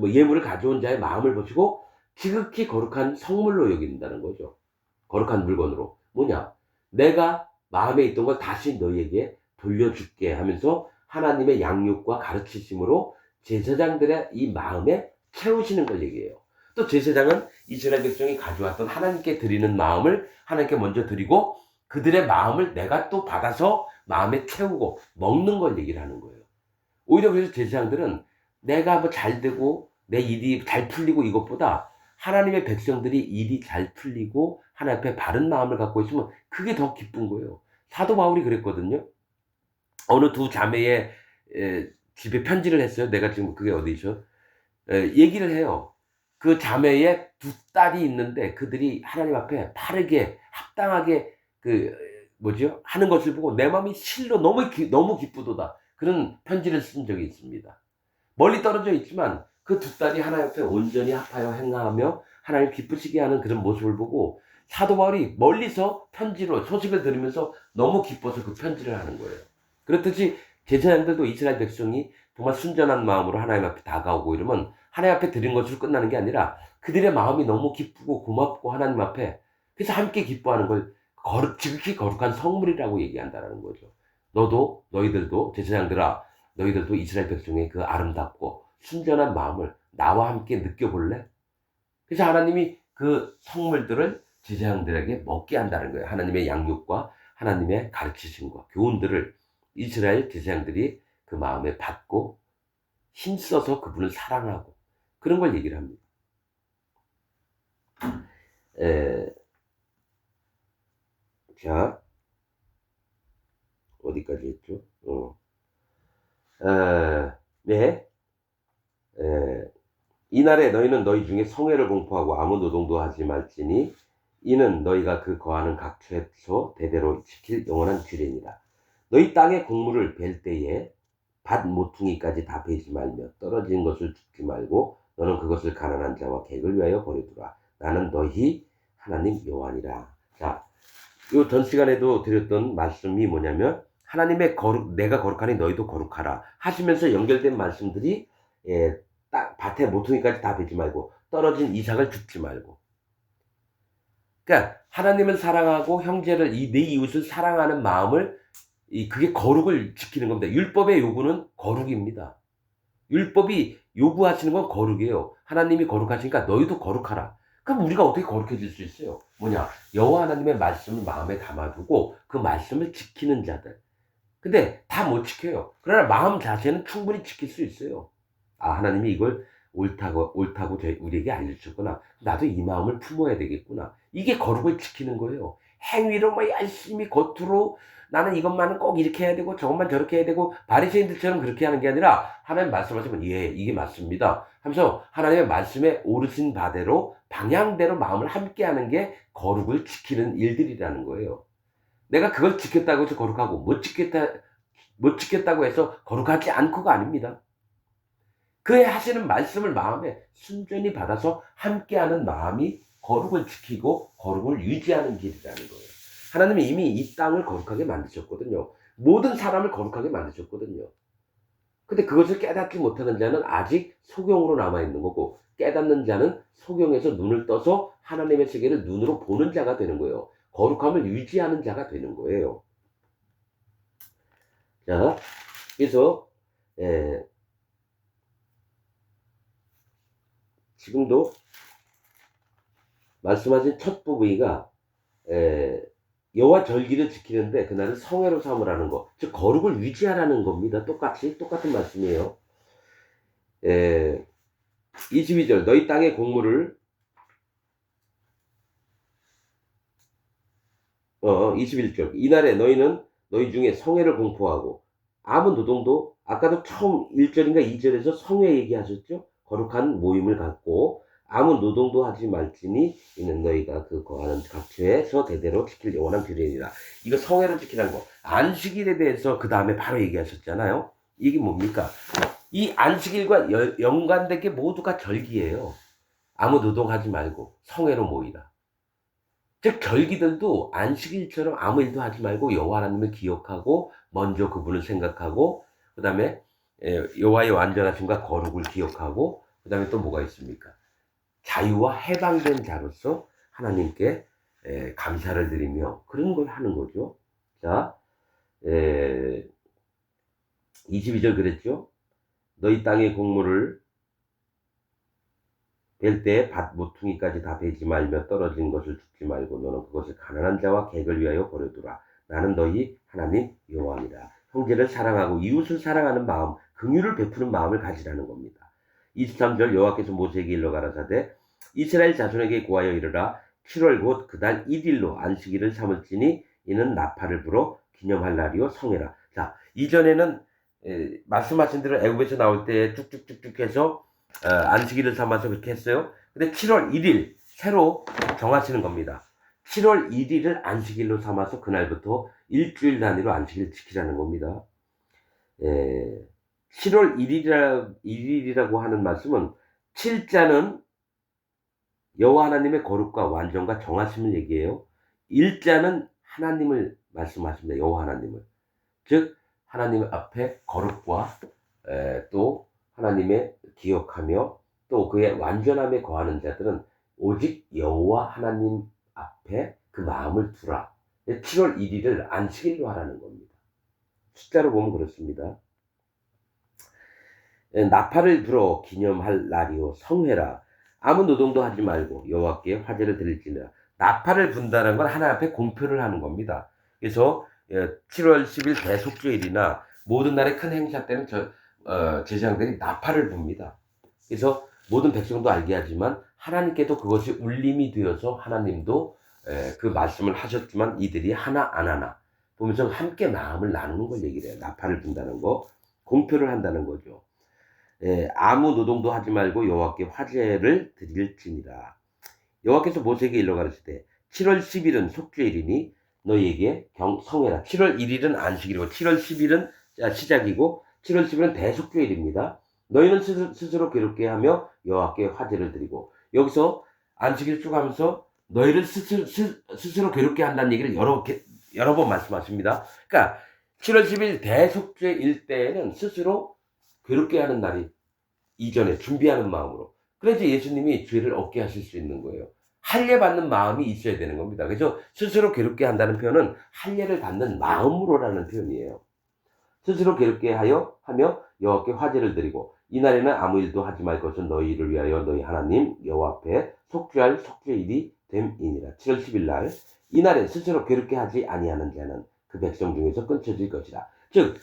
예물을 가져온 자의 마음을 보시고 지극히 거룩한 성물로 여긴다는 거죠. 거룩한 물건으로. 뭐냐? 내가 마음에 있던 걸 다시 너희에게 돌려줄게 하면서 하나님의 양육과 가르치심으로 제사장들의 이 마음에 채우시는 걸 얘기해요. 또 제사장은 이스라엘 백성이 가져왔던 하나님께 드리는 마음을 하나님께 먼저 드리고 그들의 마음을 내가 또 받아서 마음에 채우고 먹는 걸 얘기를 하는 거예요. 오히려 그래서 제사장들은 내가 뭐 잘 되고 내 일이 잘 풀리고 이것보다 하나님의 백성들이 일이 잘 풀리고 하나님 앞에 바른 마음을 갖고 있으면 그게 더 기쁜 거예요. 사도 바울이 그랬거든요. 어느 두 자매의 집에 편지를 했어요. 내가 지금 그게 어디죠? 얘기를 해요. 그 자매의 두 딸이 있는데 그들이 하나님 앞에 바르게 합당하게 하는 것을 보고 내 마음이 실로 너무 기쁘도다. 그런 편지를 쓴 적이 있습니다. 멀리 떨어져 있지만 그 두 딸이 하나님 앞에 온전히 합하여 행하며 하나님 기쁘시게 하는 그런 모습을 보고 사도 바울이 멀리서 편지로 소식을 들으면서 너무 기뻐서 그 편지를 하는 거예요. 그렇듯이 제사장들도 이스라엘 백성이 정말 순전한 마음으로 하나님 앞에 다가오고 이러면 하나님 앞에 드린 것으로 끝나는 게 아니라 그들의 마음이 너무 기쁘고 고맙고 하나님 앞에 그래서 함께 기뻐하는 걸 지극히 거룩한 성물이라고 얘기한다는 거죠. 너희들도 제사장들아 너희들도 이스라엘 백성의 그 아름답고 순전한 마음을 나와 함께 느껴볼래? 그래서 하나님이 그 성물들을 제사장들에게 먹게 한다는 거예요. 하나님의 양육과 하나님의 가르치심과 교훈들을 이스라엘 제사장들이 그 마음에 받고 힘써서 그분을 사랑하고 그런 걸 얘기를 합니다. 자, 어디까지 했죠? 네. 이날에 너희는 너희 중에 성회를 공포하고 아무 노동도 하지 말지니 이는 너희가 그 거하는 각 처에서 대대로 지킬 영원한 규례니라. 너희 땅의 곡물을 벨 때에 밭 모퉁이까지 다 베지 말며 떨어진 것을 줍지 말고 너는 그것을 가난한 자와 객을 위하여 버려두라. 나는 너희 하나님 여호와니라. 자, 요 전 시간에도 드렸던 말씀이 뭐냐면 하나님의 내가 거룩하니 너희도 거룩하라 하시면서 연결된 말씀들이 딱 밭에 모퉁이까지 다 베지 말고 떨어진 이삭을 줍지 말고. 그러니까 하나님을 사랑하고 형제를 내 이웃을 사랑하는 마음을 그게 거룩을 지키는 겁니다. 율법의 요구는 거룩입니다. 율법이 요구하시는 건 거룩이에요. 하나님이 거룩하시니까 너희도 거룩하라. 그럼 우리가 어떻게 거룩해질 수 있어요? 뭐냐? 여호와 하나님의 말씀을 마음에 담아두고 그 말씀을 지키는 자들. 근데 다 못 지켜요. 그러나 마음 자체는 충분히 지킬 수 있어요. 아, 하나님이 이걸 옳다고 우리에게 알려주셨구나. 나도 이 마음을 품어야 되겠구나. 이게 거룩을 지키는 거예요. 행위로 뭐 열심히 겉으로 나는 이것만은 꼭 이렇게 해야 되고 저것만 저렇게 해야 되고 바리새인들처럼 그렇게 하는 게 아니라 하나님 말씀하시면 예, 이게 맞습니다 하면서 하나님의 말씀에 오르신 바대로 방향대로 마음을 함께 하는 게 거룩을 지키는 일들이라는 거예요. 내가 그걸 지켰다고 해서 거룩하고 못 지켰다고 해서 거룩하지 않고가 아닙니다. 그의 하시는 말씀을 마음에 순전히 받아서 함께하는 마음이 거룩을 지키고 거룩을 유지하는 길이라는 거예요. 하나님이 이미 이 땅을 거룩하게 만드셨거든요. 모든 사람을 거룩하게 만드셨거든요. 근데 그것을 깨닫지 못하는 자는 아직 소경으로 남아있는 거고 깨닫는 자는 소경에서 눈을 떠서 하나님의 세계를 눈으로 보는 자가 되는 거예요. 거룩함을 유지하는 자가 되는 거예요. 자, 그래서 지금도 말씀하신 첫 부분이가 여호와 절기를 지키는데 그날은 성회로 삼으라는 거, 즉 거룩을 유지하라는 겁니다. 똑같은 말씀이에요. 22절 너희 땅의 곡물을 21절 이날에 너희는 너희 중에 성회를 공포하고 아무 노동도 아까도 처음 1절인가 2절에서 성회 얘기하셨죠? 거룩한 모임을 갖고 아무 노동도 하지 말지니 이는 너희가 그 거하는 각처에서 대대로 지킬 영원한 규례니라. 이거 성회를 지키라는 거. 안식일에 대해서 그 다음에 바로 얘기하셨잖아요. 이게 뭡니까? 이 안식일과 연관된 게 모두가 절기예요. 아무 노동하지 말고 성회로 모이라. 즉 절기들도 안식일처럼 아무 일도 하지 말고 여호와 하나님을 기억하고 먼저 그분을 생각하고 그 다음에 여호와의 완전하심과 거룩을 기억하고 그 다음에 또 뭐가 있습니까? 자유와 해방된 자로서 하나님께 감사를 드리며 그런 걸 하는 거죠. 자, 22절 그랬죠? 너희 땅의 곡물을 벨 때에 밭 모퉁이까지 다 베지 말며 떨어진 것을 줍지 말고 너는 그것을 가난한 자와 객을 위하여 버려두라. 나는 너희 하나님 여호와니라. 형제를 사랑하고 이웃을 사랑하는 마음, 긍휼을 베푸는 마음을 가지라는 겁니다. 23절 여호와께서 모세에게 일러 가라사대 이스라엘 자손에게 고하여 이르라 7월 곧 그달 1일로 안식일을 삼을지니 이는 나팔을 불어 기념할 날이요 성회라. 자, 이전에는 말씀하신 대로 애굽에서 나올 때 쭉쭉쭉쭉 해서 안식일을 삼아서 그렇게 했어요. 근데 7월 1일 새로 정하시는 겁니다. 7월 1일을 안식일로 삼아서 그날부터 일주일 단위로 안식일을 지키라는 겁니다. 7월 1일이라고 하는 말씀은 7자는 여호와 하나님의 거룩과 완전과 정하심을 얘기해요. 1자는 하나님을 말씀하십니다. 여호와 하나님을. 즉 하나님 앞에 거룩과 또 하나님의 기억하며 또 그의 완전함에 거하는 자들은 오직 여호와 하나님 앞에 그 마음을 두라. 7월 1일을 안식일로 하라는 겁니다. 숫자로 보면 그렇습니다. 나팔을 불어 기념할 날이요 성회라. 아무 노동도 하지 말고 여호와께 화제를 드릴지니라. 나팔을 분다는 건 하나님 앞에 공표를 하는 겁니다. 그래서 7월 10일 대속죄일이나 모든 날의 큰 행사 때는 제사장들이 나팔을 붑니다. 그래서 모든 백성도 알게 하지만 하나님께도 그것이 울림이 되어서 하나님도 그 말씀을 하셨지만 이들이 하나 안 하나 보면서 함께 마음을 나누는 걸 얘기를 해요. 나팔을 분다는 거, 공표를 한다는 거죠. 아무 노동도 하지 말고 여호와께 화제를 드릴지니라. 여호와께서 모세에게 일러 가르치되 7월 10일은 속죄일이니 너희에게 성해라. 7월 1일은 안식일이고 7월 10일은 시작이고 7월 10일은 대속죄일입니다. 너희는 스스로 괴롭게 하며 여호와께 화제를 드리고, 여기서 안식일 쭉 하면서 너희를 스스로 괴롭게 한다는 얘기를 여러 번 말씀하십니다. 그러니까 7월 10일 대속죄일 때에는 스스로 괴롭게 하는 날이 이전에 준비하는 마음으로. 그래서 예수님이 죄를 없게 하실 수 있는 거예요. 할례 받는 마음이 있어야 되는 겁니다. 그래서 스스로 괴롭게 한다는 표현은 할례를 받는 마음으로라는 표현이에요. 스스로 괴롭게 하며 여호와께 화제를 드리고, 이날에는 아무 일도 하지 말 것은 너희를 위하여 너희 하나님 여호와 앞에 속죄할 속죄일이 됨이니라. 7월 10일 날 이날에 스스로 괴롭게 하지 아니하는 자는 그 백성 중에서 끊쳐질 것이라. 즉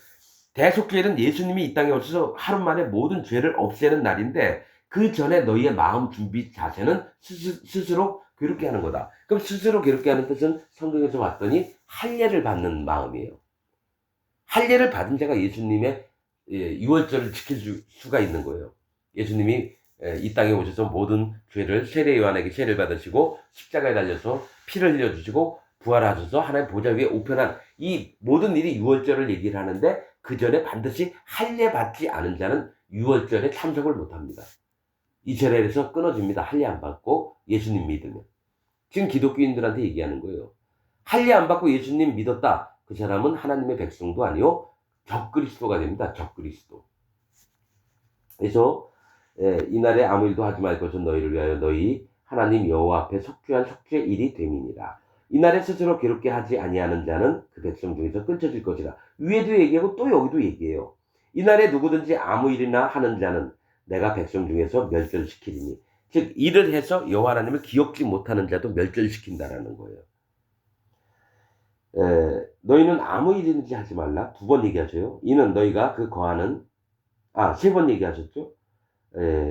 대속죄일은 예수님이 이 땅에 오셔서 하루 만에 모든 죄를 없애는 날인데, 그 전에 너희의 마음 준비 자세는 스스로 괴롭게 하는 거다. 그럼 스스로 괴롭게 하는 뜻은 성경에서 봤더니 할례를 받는 마음이에요. 할례를 받은 자가 예수님의 유월절을 지킬 수가 있는 거예요. 예수님이 이 땅에 오셔서 모든 죄를 세례 요한에게 세례를 받으시고 십자가에 달려서 피를 흘려주시고 부활하셔서 하나님 보좌 위에 우편한 이 모든 일이 유월절을 얘기를 하는데, 그 전에 반드시 할례 받지 않은 자는 유월절에 참석을 못합니다. 이스라엘에서 끊어집니다. 할례 안 받고 예수님 믿으면. 지금 기독교인들한테 얘기하는 거예요. 할례 안 받고 예수님 믿었다. 그 사람은 하나님의 백성도 아니요 적그리스도가 됩니다. 적그리스도. 그래서 이날에 아무 일도 하지 말 것은 너희를 위하여 너희 하나님 여호와 앞에 속죄한 속죄일이 됨이니라. 이날에 스스로 괴롭게 하지 아니하는 자는 그 백성 중에서 끊쳐질 것이라. 위에도 얘기하고 또 여기도 얘기해요. 이날에 누구든지 아무 일이나 하는 자는 내가 백성 중에서 멸절시키리니. 즉 일을 해서 여호와 하나님을 기억지 못하는 자도 멸절시킨다라는 거예요. 너희는 아무 일이든지 하지 말라. 2번 얘기하세요. 이는 너희가 그 거하는 3번 얘기하셨죠.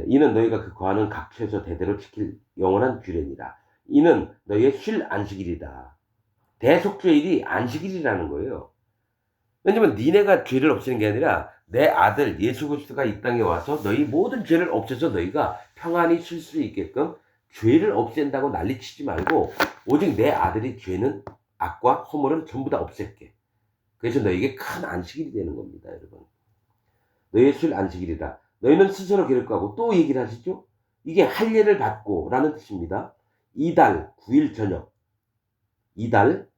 이는 너희가 그 거하는 각처에서 대대로 지킬 영원한 규례니라. 이는 너희의 쉴 안식일이다. 대속죄일이 안식일이라는 거예요. 왜냐면 니네가 죄를 없애는 게 아니라 내 아들 예수 그리스도가 이 땅에 와서 너희 모든 죄를 없애서 너희가 평안히 쉴 수 있게끔 죄를 없앤다고 난리치지 말고, 오직 내 아들이 죄는 악과 허물은 전부 다 없앨게. 그래서 너희에게 큰 안식일이 되는 겁니다, 여러분. 너희의 쉴 안식일이다. 너희는 스스로 괴롭고, 또 얘기를 하시죠. 이게 할례를 받고 라는 뜻입니다. 이달 9일 저녁, 이달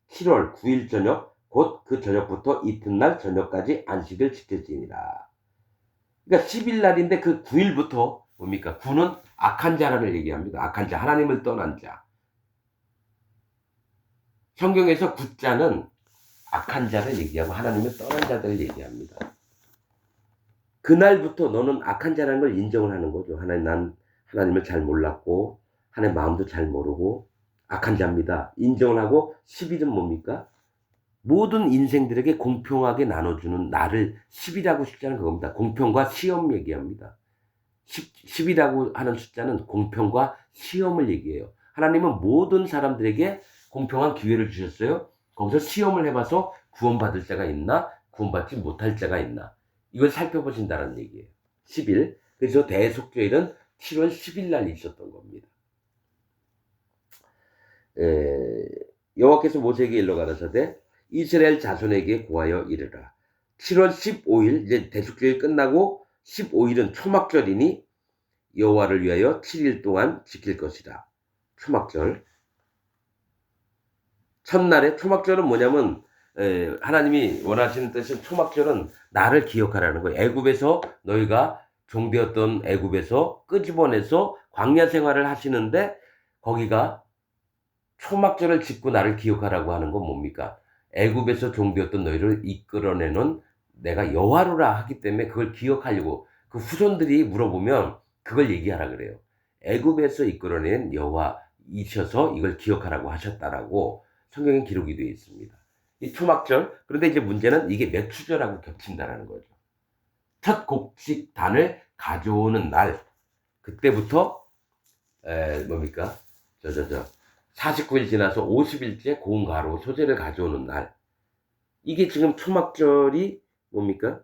7월 9일 저녁, 곧 그 저녁부터 이튿날 저녁까지 안식을 지켜지니라. 그러니까 10일 날인데 그 9일부터 뭡니까? 9는 악한 자를 얘기합니다. 악한 자, 하나님을 떠난 자. 성경에서 9자는 악한 자를 얘기하고 하나님을 떠난 자들을 얘기합니다. 그날부터 너는 악한 자라는 걸 인정을 하는 거죠. 난 하나님을 잘 몰랐고 하나님 마음도 잘 모르고 악한 자입니다. 인정을 하고 10일은 뭡니까? 모든 인생들에게 공평하게 나눠주는 나를 10이라고 숫자는 그겁니다. 공평과 시험 얘기합니다. 10이라고 하는 숫자는 공평과 시험을 얘기해요. 하나님은 모든 사람들에게 공평한 기회를 주셨어요. 거기서 시험을 해봐서 구원받을 자가 있나 구원받지 못할 자가 있나, 이걸 살펴보신다는 얘기예요. 10일. 그래서 대속죄일은 7월 10일 날 있었던 겁니다. 여호와께서 모세에게 일러 가라사대 이스라엘 자손에게 고하여 이르라. 7월 15일 이제 대속죄일 끝나고 15일은 초막절이니 여호와를 위하여 7일 동안 지킬 것이다. 초막절. 첫날에 초막절은 뭐냐면 하나님이 원하시는 뜻은, 초막절은 나를 기억하라는 거예요. 애굽에서 너희가 종되었던 애굽에서 끄집어내서 광야 생활을 하시는데, 거기가 초막절을 짓고 나를 기억하라고 하는 건 뭡니까? 애굽에서 종되었던 너희를 이끌어내는 내가 여호와로라 하기 때문에 그걸 기억하려고, 그 후손들이 물어보면 그걸 얘기하라 그래요. 애굽에서 이끌어낸 여호와이셔서 이걸 기억하라고 하셨다라고 성경에 기록이 되어 있습니다. 이 초막절. 그런데 이제 문제는 이게 맥추절하고 겹친다라는 거죠. 첫 곡식단을 가져오는 날, 그때부터 뭡니까? 49일 지나서 50일째 고운 가루 소재를 가져오는 날. 이게 지금 초막절이 뭡니까?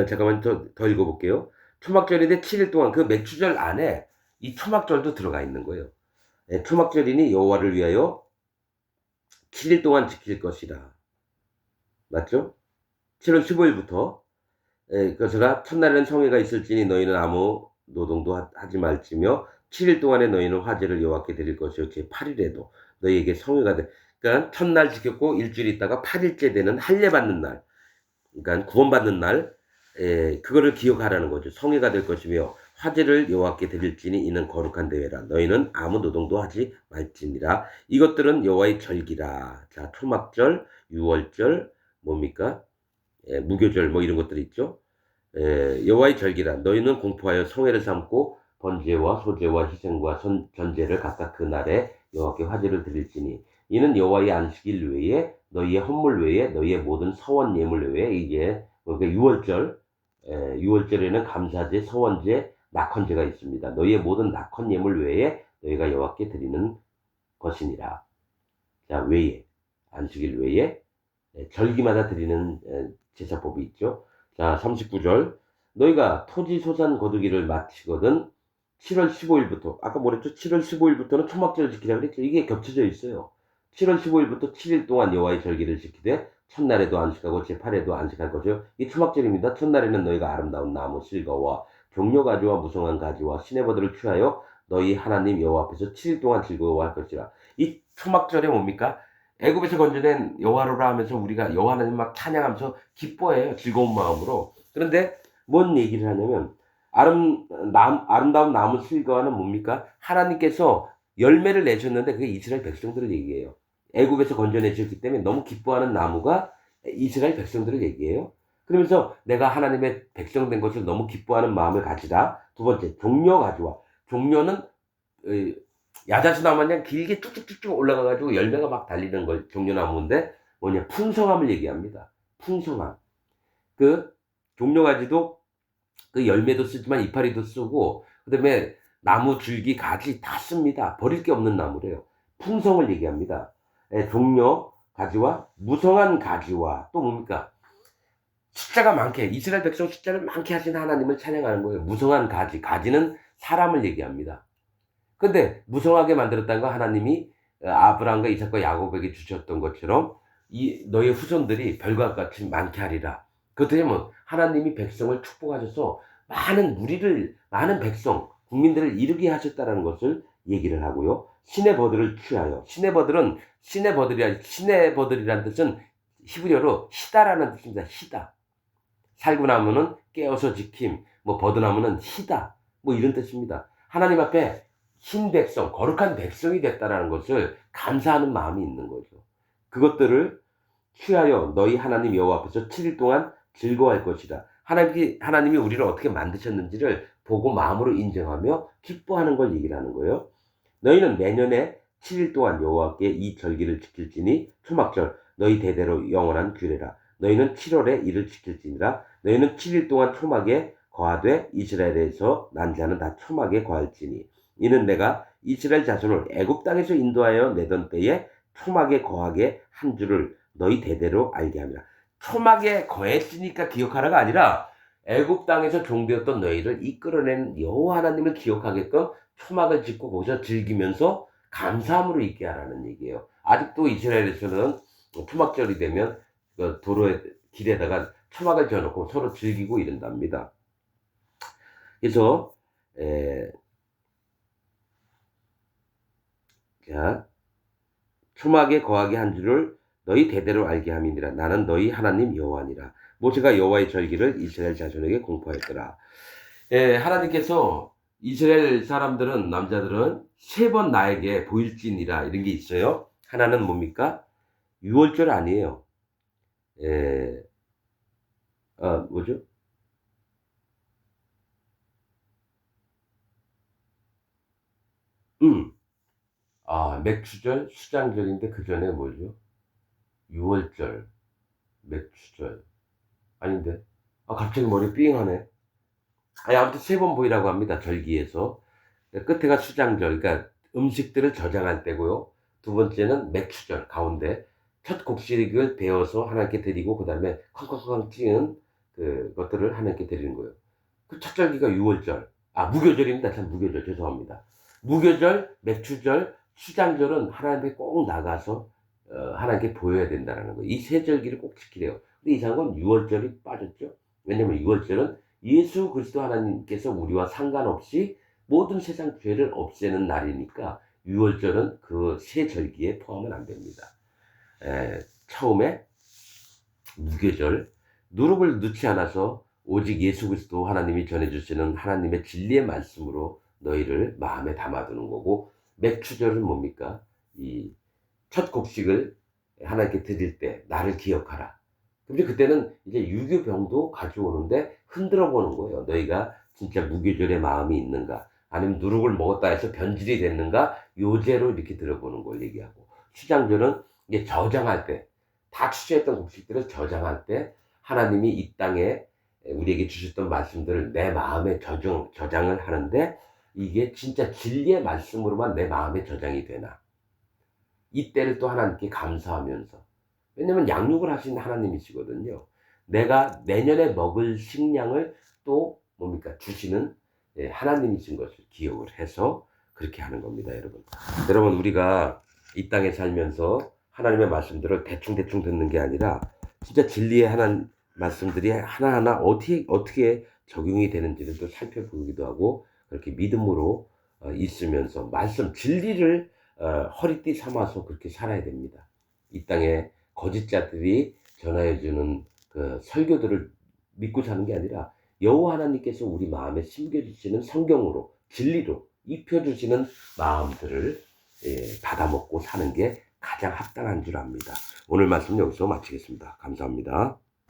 잠깐만 더 읽어볼게요. 초막절인데 7일 동안 그 맥추절 안에 이 초막절도 들어가 있는 거예요. 초막절이니 여호와를 위하여 7일 동안 지킬 것이다. 맞죠? 7월 15일부터 그것이라 첫날에는 성회가 있을지니 너희는 아무 노동도 하지 말지며 7일 동안에 너희는 화제를 여호와께 드릴 것이요 제 8일에도 너희에게 성회가 돼. 그러니까 첫날 지켰고 일주일 있다가 8일째 되는 할례 받는 날, 그러니까 구원 받는 날, 그거를 기억하라는 거죠. 성회가 될 것이며 화제를 여호와께 드릴지니 이는 거룩한 대회라. 너희는 아무 노동도 하지 말지니라. 이것들은 여호와의 절기라. 자, 초막절, 유월절, 뭡니까? 무교절 뭐 이런 것들이 있죠. 여호와의 절기라. 너희는 공포하여 성회를 삼고 번제와 소제와 희생과 전제를 각각 그 날에 여호와께 화제를 드릴지니 이는 여호와의 안식일 외에 너희의 헌물 외에 너희의 모든 서원 예물 외에 이게 그러니까 유월절에는 감사제, 서원제, 낙헌제가 있습니다. 너희의 모든 낙헌 예물 외에 너희가 여호와께 드리는 것이니라. 자, 외에 안식일 외에 절기마다 드리는 제사법이 있죠. 자, 39절. 너희가 토지 소산 거두기를 마치거든 7월 15일부터 아까 뭐랬죠? 7월 15일부터는 초막절을 지키라 그랬죠. 이게 겹쳐져 있어요. 7월 15일부터 7일 동안 여호와의 절기를 지키되 첫날에도 안식하고 제8에도 안식할 것이요. 이 초막절입니다. 첫날에는 너희가 아름다운 나무 실과와 종려 가지와 무성한 가지와 시내버들을 취하여 너희 하나님 여호와 앞에서 7일 동안 즐거워할 것이라. 이 초막절에 뭡니까? 애굽에서 건져낸 여호와로라 하면서 우리가 여호와 하나님 막 찬양하면서 기뻐해요. 즐거운 마음으로. 그런데 뭔 얘기를 하냐면 아름다운 나무 실과는 뭡니까? 하나님께서 열매를 내셨는데 그게 이스라엘 백성들을 얘기해요. 애굽에서 건져내셨기 때문에 너무 기뻐하는 나무가 이스라엘 백성들을 얘기해요. 그러면서 내가 하나님의 백성 된 것을 너무 기뻐하는 마음을 가지라. 두 번째, 종려 가지와. 종려는 야자수 마냥 길게 쭉쭉쭉쭉 올라가가지고 열매가 막 달리는 걸 종려나무인데 뭐냐 풍성함을 얘기합니다. 풍성함. 그 종려가지도 그 열매도 쓰지만 이파리도 쓰고 그다음에 나무 줄기 가지 다 씁니다. 버릴 게 없는 나무래요. 풍성을 얘기합니다. 종려 가지와 무성한 가지와 또 뭡니까? 숫자가 많게 이스라엘 백성 숫자를 많게 하신 하나님을 찬양하는 거예요. 무성한 가지, 가지는 사람을 얘기합니다. 근데 무성하게 만들었다는 건 하나님이 아브라함과 이삭과 야곱에게 주셨던 것처럼 이 너의 후손들이 별과 같이 많게 하리라. 그렇게 되면 하나님이 백성을 축복하셔서 많은 백성, 국민들을 이루게 하셨다는 것을 얘기를 하고요. 신의 버들을 취하여. 신의 버들이라는 뜻은 히브리어로 히다라는 뜻입니다. 히다. 살구나무는 깨어서 지킴, 뭐 버드나무는 희다. 뭐 이런 뜻입니다. 하나님 앞에 흰 백성, 거룩한 백성이 됐다라는 것을 감사하는 마음이 있는 거죠. 그것들을 취하여 너희 하나님 여호와 앞에서 7일 동안 즐거워할 것이다. 하나님이 우리를 어떻게 만드셨는지를 보고 마음으로 인정하며 기뻐하는 걸 얘기를 하는 거예요. 너희는 매년에 7일 동안 여호와께 이 절기를 지킬지니 초막절 너희 대대로 영원한 규례라. 너희는 7월에 이를 지킬지니라. 너희는 7일 동안 초막에 거하되 이스라엘에서 난 자는 다 초막에 거할지니 이는 내가 이스라엘 자손을 애굽 땅에서 인도하여 내던 때에 초막에 거하게 한 줄을 너희 대대로 알게 합니다. 초막에 거했으니까 기억하라가 아니라 애굽 땅에서 종되었던 너희를 이끌어낸 여호와 하나님을 기억하게끔 초막을 짓고 거기서 즐기면서 감사함으로 있게 하라는 얘기예요. 아직도 이스라엘에서는 초막절이 되면 그 도로에 길에다가 초막을 지어놓고 서로 즐기고 이런답니다. 그래서 자, 초막에 거하게 한 줄을 너희 대대로 알게 함이니라. 나는 너희 하나님 여호와니라. 모세가 여호와의 절기를 이스라엘 자손에게 공포했더라. 하나님께서 이스라엘 사람들은 남자들은 3번 나에게 보일지니라 이런 게 있어요. 하나는 뭡니까? 유월절 아니에요. 뭐죠? 맥추절, 수장절인데 그 전에 뭐죠? 유월절, 맥추절 아닌데? 아 갑자기 머리 삥하네. 아니 아무튼 3번 보이라고 합니다. 절기에서. 끝에가 수장절 그러니까 음식들을 저장할 때고요. 두 번째는 맥추절 가운데 첫 곡식을 베어서 하나님께 드리고 그다음에 쾅쾅쾅 찌은 그것들을 하나님께 드리는 거예요. 그 첫 절기가 유월절. 아 무교절입니다. 참 무교절 죄송합니다. 무교절, 맥추절, 수장절은 하나님 앞에 꼭 나가서 하나님께 보여야 된다라는 거예요. 이 세 절기를 꼭 지키래요. 근데 이상한 건 유월절이 빠졌죠. 왜냐면 유월절은 예수 그리스도 하나님께서 우리와 상관없이 모든 세상 죄를 없애는 날이니까 유월절은 그 세 절기에 포함은 안 됩니다. 처음에 무교절 누룩을 넣지 않아서 오직 예수 그리스도 하나님이 전해주시는 하나님의 진리의 말씀으로 너희를 마음에 담아두는 거고, 맥추절은 뭡니까? 이 첫 곡식을 하나님께 드릴 때 나를 기억하라. 근데 그때는 이제 유교병도 가져오는데 흔들어 보는 거예요. 너희가 진짜 무교절의 마음이 있는가? 아니면 누룩을 먹었다 해서 변질이 됐는가? 요제로 이렇게 들어보는 걸 얘기하고, 수장절은 이제 저장할 때, 다 취재했던 곡식들을 저장할 때 하나님이 이 땅에 우리에게 주셨던 말씀들을 내 마음에 저장을 하는데, 이게 진짜 진리의 말씀으로만 내 마음에 저장이 되나? 이때를 또 하나님께 감사하면서, 왜냐면 양육을 하시는 하나님이시거든요. 내가 내년에 먹을 식량을 또 뭡니까 주시는 하나님이신 것을 기억을 해서 그렇게 하는 겁니다. 여러분 우리가 이 땅에 살면서 하나님의 말씀들을 대충 듣는 게 아니라 진짜 진리의 하나님 말씀들이 하나하나 어떻게 적용이 되는지를 또 살펴보기도 하고, 그렇게 믿음으로 있으면서 말씀 진리를 허리띠 삼아서 그렇게 살아야 됩니다. 이 땅에 거짓자들이 전하여주는 그 설교들을 믿고 사는 게 아니라 여호와 하나님께서 우리 마음에 심겨주시는 성경으로 진리로 입혀주시는 마음들을 받아먹고 사는 게 가장 합당한 줄 압니다. 오늘 말씀 여기서 마치겠습니다. 감사합니다.